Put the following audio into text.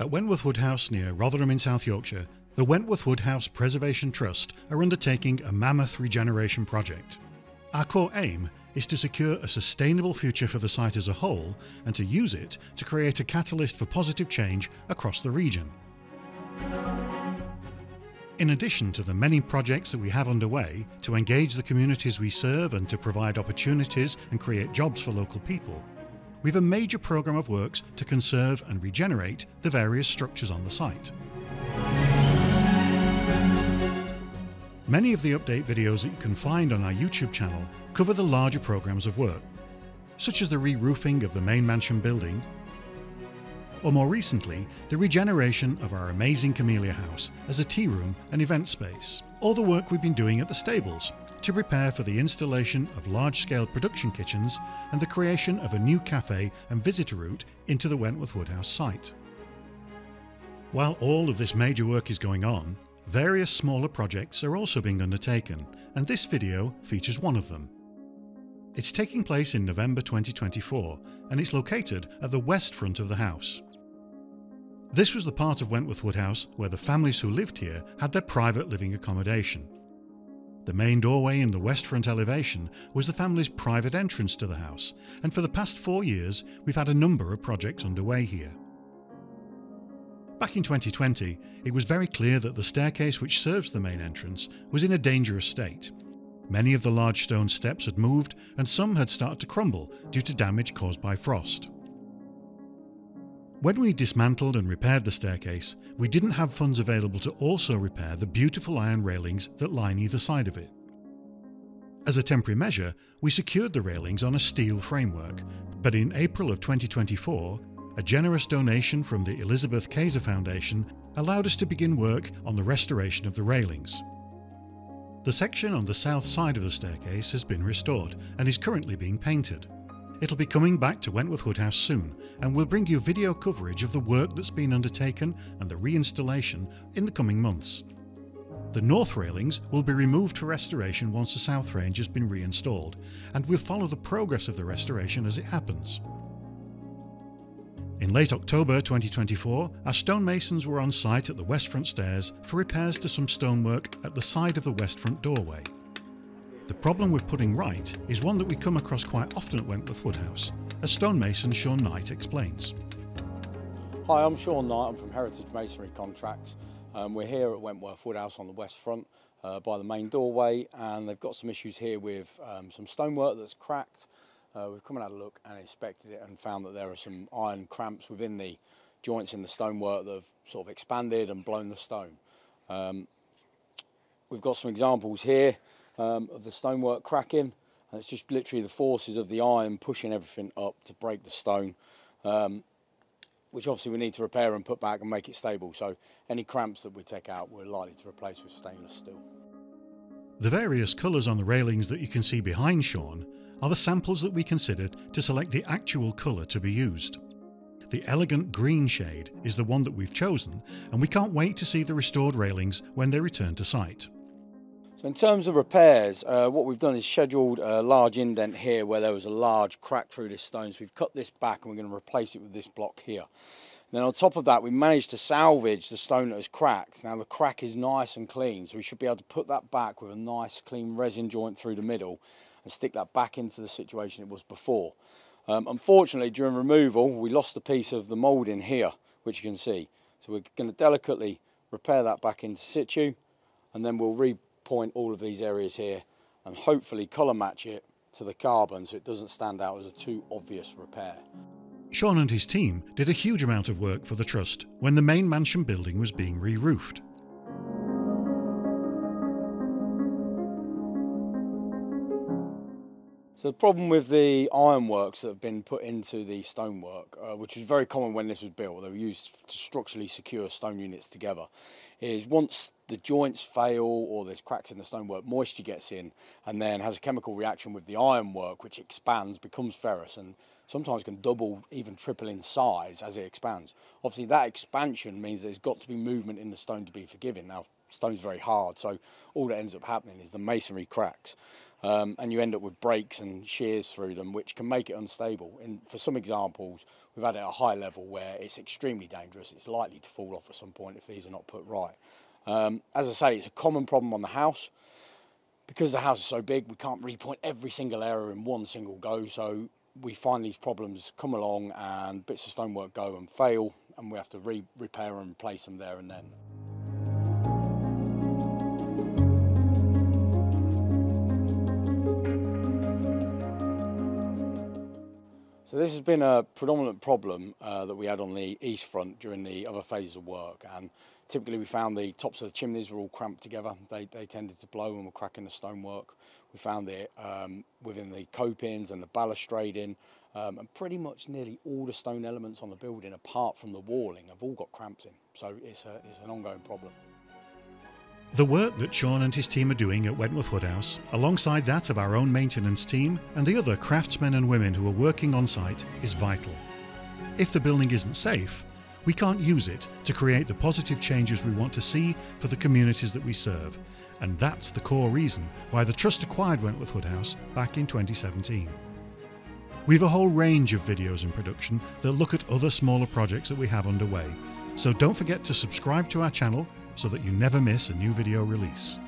At Wentworth Woodhouse near Rotherham in South Yorkshire, the Wentworth Woodhouse Preservation Trust are undertaking a mammoth regeneration project. Our core aim is to secure a sustainable future for the site as a whole and to use it to create a catalyst for positive change across the region. In addition to the many projects that we have underway to engage the communities we serve and to provide opportunities and create jobs for local people, we have a major programme of works to conserve and regenerate the various structures on the site. Many of the update videos that you can find on our YouTube channel cover the larger programmes of work, such as the re-roofing of the main mansion building, or more recently, the regeneration of our amazing Camellia House as a tea room and event space, or the work we've been doing at the stables to prepare for the installation of large-scale production kitchens and the creation of a new cafe and visitor route into the Wentworth Woodhouse site. While all of this major work is going on, various smaller projects are also being undertaken, and this video features one of them. It's taking place in November 2024, and it's located at the west front of the house. This was the part of Wentworth Woodhouse where the families who lived here had their private living accommodation. The main doorway in the west front elevation was the family's private entrance to the house, and for the past 4 years we've had a number of projects underway here. Back in 2020, it was very clear that the staircase which serves the main entrance was in a dangerous state. Many of the large stone steps had moved and some had started to crumble due to damage caused by frost. When we dismantled and repaired the staircase, we didn't have funds available to also repair the beautiful iron railings that line either side of it. As a temporary measure, we secured the railings on a steel framework, but in April of 2024, a generous donation from the Elizabeth Kaiser Foundation allowed us to begin work on the restoration of the railings. The section on the south side of the staircase has been restored and is currently being painted. It'll be coming back to Wentworth Woodhouse soon, and we'll bring you video coverage of the work that's been undertaken and the reinstallation in the coming months. The north railings will be removed for restoration once the south range has been reinstalled, and we'll follow the progress of the restoration as it happens. In late October 2024, our stonemasons were on site at the west front stairs for repairs to some stonework at the side of the west front doorway. The problem we're putting right is one that we come across quite often at Wentworth Woodhouse, as stonemason Sean Knight explains. Hi, I'm Sean Knight, I'm from Heritage Masonry Contracts. We're here at Wentworth Woodhouse on the west front by the main doorway, and they've got some issues here with some stonework that's cracked. We've come and had a look and inspected it and found that there are some iron cramps within the joints in the stonework that have sort of expanded and blown the stone. We've got some examples here of the stonework cracking, and it's just literally the forces of the iron pushing everything up to break the stone, which obviously we need to repair and put back and make it stable. So any cramps that we take out we're likely to replace with stainless steel. The various colours on the railings that you can see behind Sean are the samples that we considered to select the actual colour to be used. The elegant green shade is the one that we've chosen, and we can't wait to see the restored railings when they return to site. So in terms of repairs, what we've done is scheduled a large indent here where there was a large crack through this stone. So we've cut this back and we're going to replace it with this block here. Then on top of that, we managed to salvage the stone that has cracked. Now the crack is nice and clean, so we should be able to put that back with a nice clean resin joint through the middle and stick that back into the situation it was before. Unfortunately, during removal, we lost a piece of the moulding here, which you can see. So we're going to delicately repair that back into situ, and then we'll repoint all of these areas here and hopefully colour match it to the carbon so it doesn't stand out as a too obvious repair. Sean and his team did a huge amount of work for the Trust when the main mansion building was being re-roofed. So the problem with the ironworks that have been put into the stonework, which was very common when this was built, they were used to structurally secure stone units together, is once the joints fail or there's cracks in the stonework, moisture gets in and then has a chemical reaction with the ironwork, which expands, becomes ferrous, and sometimes can double, even triple in size as it expands. Obviously that expansion means there's got to be movement in the stone to be forgiving. Now stone's very hard, so all that ends up happening is the masonry cracks. and you end up with breaks and shears through them, which can make it unstable. For some examples, we've had it at a high level where it's extremely dangerous. It's likely to fall off at some point if these are not put right. As I say, it's a common problem on the house. Because the house is so big, we can't repoint every single area in one single go, so we find these problems come along and bits of stonework go and fail, and we have to repair and replace them there and then. So this has been a predominant problem that we had on the east front during the other phases of work, and typically we found the tops of the chimneys were all cramped together. They tended to blow and were cracking the stonework. We found it within the copings and the balustrading, and pretty much nearly all the stone elements on the building apart from the walling have all got cramps in, so it's an ongoing problem. The work that Sean and his team are doing at Wentworth Woodhouse, alongside that of our own maintenance team and the other craftsmen and women who are working on site, is vital. If the building isn't safe, we can't use it to create the positive changes we want to see for the communities that we serve, and that's the core reason why the Trust acquired Wentworth Woodhouse back in 2017. We've a whole range of videos in production that look at other smaller projects that we have underway, so don't forget to subscribe to our channel so that you never miss a new video release.